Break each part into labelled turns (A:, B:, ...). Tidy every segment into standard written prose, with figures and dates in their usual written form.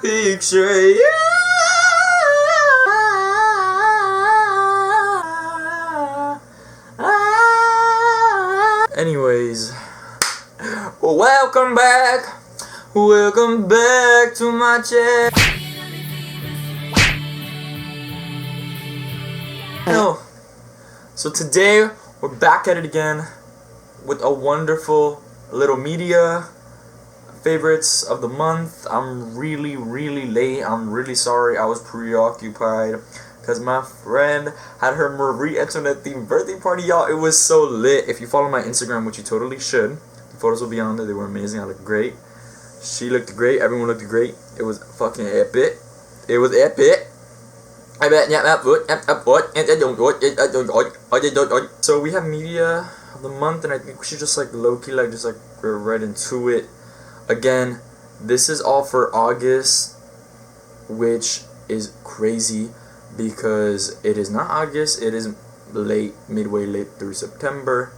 A: Picture you. Anyways, welcome back. Welcome back to my channel. So today we're back at it again with a wonderful little media favorites of the month. I'm really late. I'm really sorry. I was preoccupied because my friend had her Marie Antoinette themed birthday party, y'all. It was so lit. If you follow my Instagram, which you totally should, the photos will be on there. They were amazing. I looked great. She looked great. Everyone looked great. It was fucking epic. It was epic. So we have media of the month, and I think we should just like low-key just go right into it. Again, this is all for August, which is crazy because it is not August, it is midway late through September.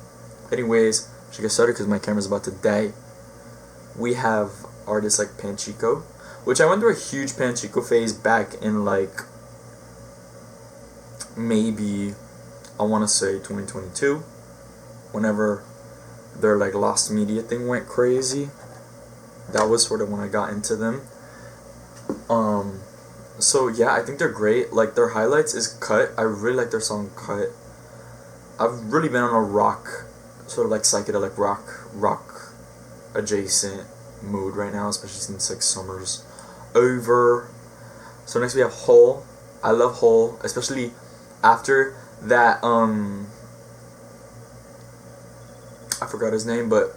A: Anyways, I should get started because my camera's about to die. We have artists like Panchico, which I went through a huge Panchico phase back in maybe I want to say 2022, whenever their lost media thing went crazy. That was sort of when I got into them. So yeah, I think they're great. Their highlights is Cut. I really like their song Cut. I've really been on a rock, sort of psychedelic rock adjacent mood right now, especially since summer's over. So next we have Hole. I love Hole, especially after that I forgot his name because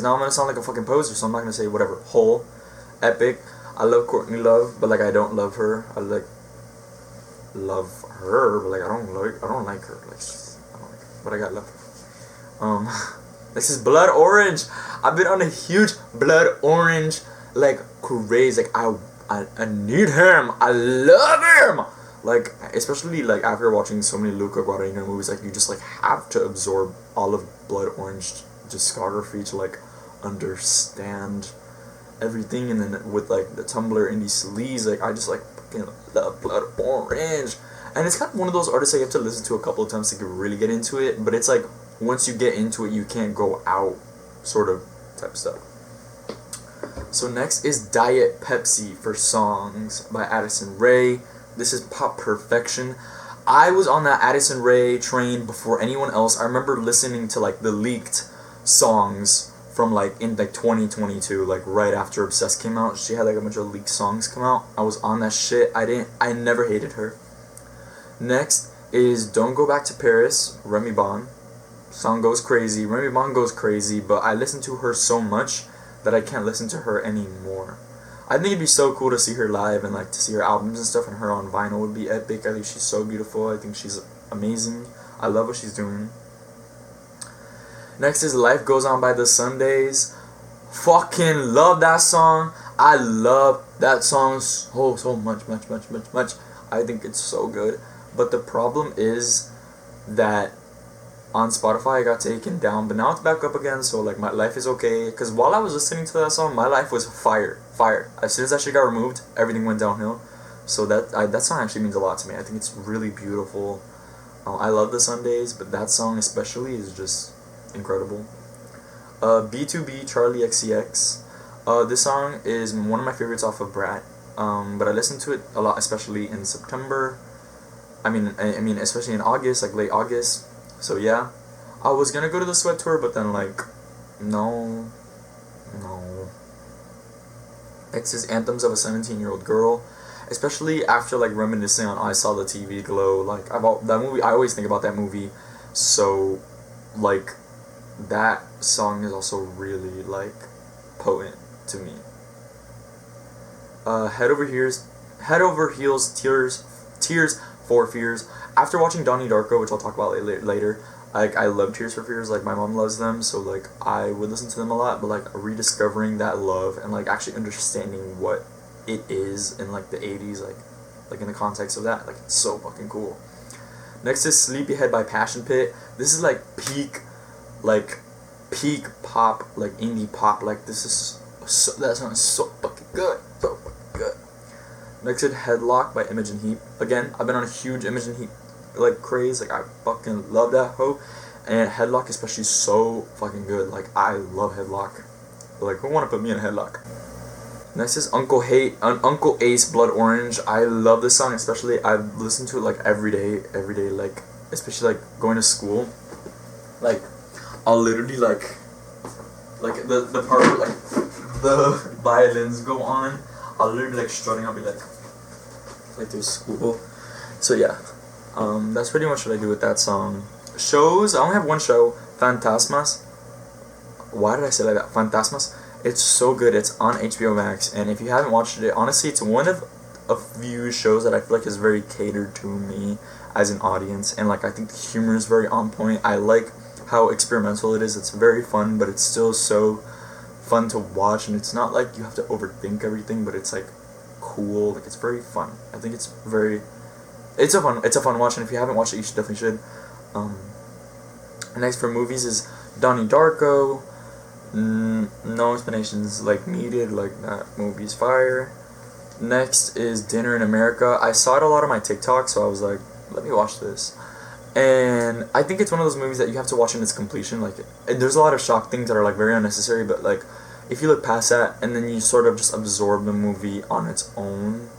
A: now I'm gonna sound like a fucking poser, so I'm not gonna say whatever. Hole, epic. I love Courtney Love, but I don't love her. I love her, but I don't like her. I don't like her, but I got love. This is Blood Orange. I've been on a huge Blood Orange craze. I need him. I love him. Especially after watching so many Luca Guadagnino movies, you just have to absorb all of Blood Orange discography to understand everything. And then with the Tumblr indie sleaze, I just fucking love Blood Orange. And it's kind of one of those artists you have to listen to a couple of times to really get into it, but it's once you get into it you can't go out sort of type stuff. So next is Diet Pepsi for Songs by Addison Rae. This is pop perfection. I was on that Addison Rae train before anyone else. I remember listening to the leaked songs from in 2022, right after Obsessed came out. She had a bunch of leaked songs come out. I was on that shit. I never hated her. Next is Don't Go Back to Paris, Remy Bon. Song goes crazy. Remy Bon goes crazy, but I listen to her so much that I can't listen to her anymore. I think it'd be so cool to see her live and to see her albums and stuff, and her on vinyl would be epic. I think she's so beautiful. I think she's amazing. I love what she's doing. Next is Life Goes On by the Sundays. Fucking love that song. I love that song so much. I think it's so good. But the problem is that on Spotify I got taken down, but now it's back up again, so my life is okay. Because while I was listening to that song, my life was fire. As soon as that shit got removed, everything went downhill. So that song actually means a lot to me. I think it's really beautiful. I love the Sundays, but that song especially is just incredible. B2B Charlie XCX. This song is one of my favorites off of Brat. But I listened to it a lot, especially in September. I mean, especially in August, late August. So yeah, I was gonna go to the Sweat Tour, but then no. Next is Anthems of a 17-Year-Old Girl, especially after reminiscing on I Saw the TV Glow. About that movie, I always think about that movie. So that song is also really potent to me. Head Over Heels, Tears for Fears. After watching Donnie Darko, which I'll talk about later, I love Tears for Fears. My mom loves them, so I would listen to them a lot. But rediscovering that love and actually understanding what it is in the 80s, in the context of that, it's so fucking cool. Next is Sleepyhead by Passion Pit. This is peak pop, indie pop. This is That song is so fucking good. So fucking good. Next is Headlock by Imogen Heap. Again, I've been on a huge Imogen Heap like craze. Like I fucking love that hoe. And Headlock especially is so fucking good. Like I love Headlock. Like who wanna put me in a headlock? Next is Uncle Ace Blood Orange. I love this song, especially I listen to it like every day, like especially like going to school. Like I'll literally like the part where like the violins go on, I'll literally like strutting, I'll be like through school. So yeah, that's pretty much what I do with that song. Shows, I only have one show, Fantasmas. Why did I say like that? Fantasmas. It's so good. It's on HBO Max, and if you haven't watched it, honestly, it's one of a few shows that I feel like is very catered to me as an audience, and like I think the humor is very on point. I like how experimental it is. It's very fun, but it's still so fun to watch, and it's not like you have to overthink everything, but it's like cool. Like it's very fun. I think it's a fun watch, and if you haven't watched it, you definitely should. Next for movies is Donnie Darko. No explanations like needed. Like that movie's fire. Next is Dinner in America. I saw it a lot on my TikTok, so I was like, let me watch this. And I think it's one of those movies that you have to watch in its completion. Like, there's a lot of shock things that are like very unnecessary, but like, if you look past that and then you sort of just absorb the movie on its own,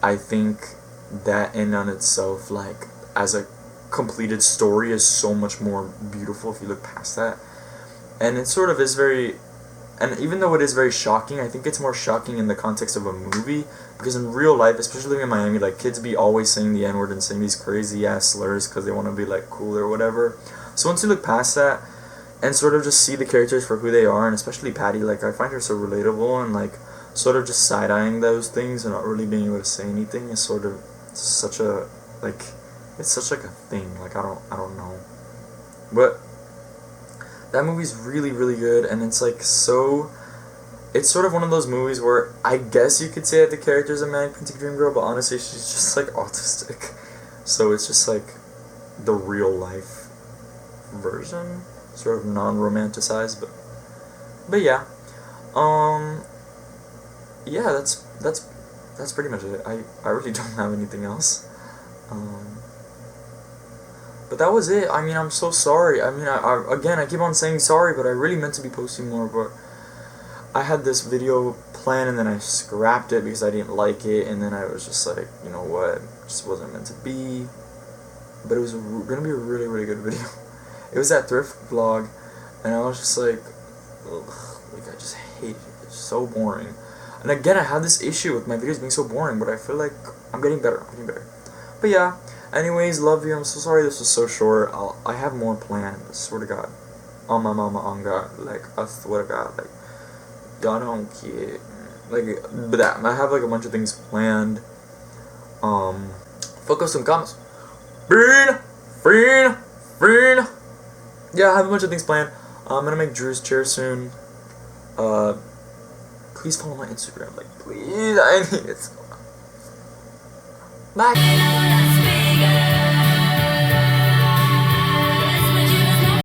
A: I think that in on itself, like, as a completed story, is so much more beautiful if you look past that. And it sort of is very, and even though it is very shocking, I think it's more shocking in the context of a movie, because in real life, especially living in Miami, like, kids be always saying the N-word and saying these crazy ass slurs because they want to be like cool or whatever. So once you look past that and sort of just see the characters for who they are, and especially Patty, like, I find her so relatable, and like sort of just side-eyeing those things and not really being able to say anything is sort of such a, like, it's such like a thing. Like, I don't know, but that movie's really, really good, and it's like so, it's sort of one of those movies where I guess you could say that the character's a Manic Pixie Dream Girl, but honestly she's just like autistic, so it's just like the real life version, sort of non-romanticized, but yeah, yeah, that's pretty much it. I really don't have anything else. But that was it. I mean, I'm so sorry. I mean, I keep on saying sorry, but I really meant to be posting more, but I had this video planned and then I scrapped it because I didn't like it, and then I was just like, you know what, it just wasn't meant to be. But it was gonna be a really, really good video. It was that thrift vlog, and I was just like, ugh, like I just hate it. It's so boring. And again, I have this issue with my videos being so boring, but I feel like I'm getting better. But yeah. Anyways, love you. I'm so sorry this was so short. I have more planned. I swear to God. On my mama, on God. Like, I swear to God. Like, y'all don't care. Like, but that, I have like a bunch of things planned. Focus some comments. Friend. Yeah, I have a bunch of things planned. I'm gonna make Drew's chair soon. Please follow my Instagram. Like, please. I need it. Bye.